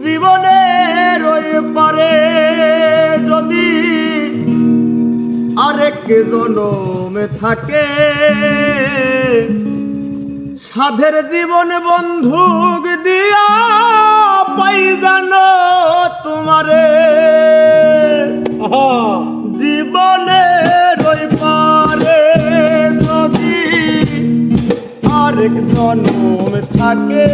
জীবনের ওই পারে যদি আরেক জনমে থাকে, সাধের জীবন বন্ধুক দিয়া পাই জানো তোমারে। জীবনের ওই পারে যদি আরেক জনম থাকে,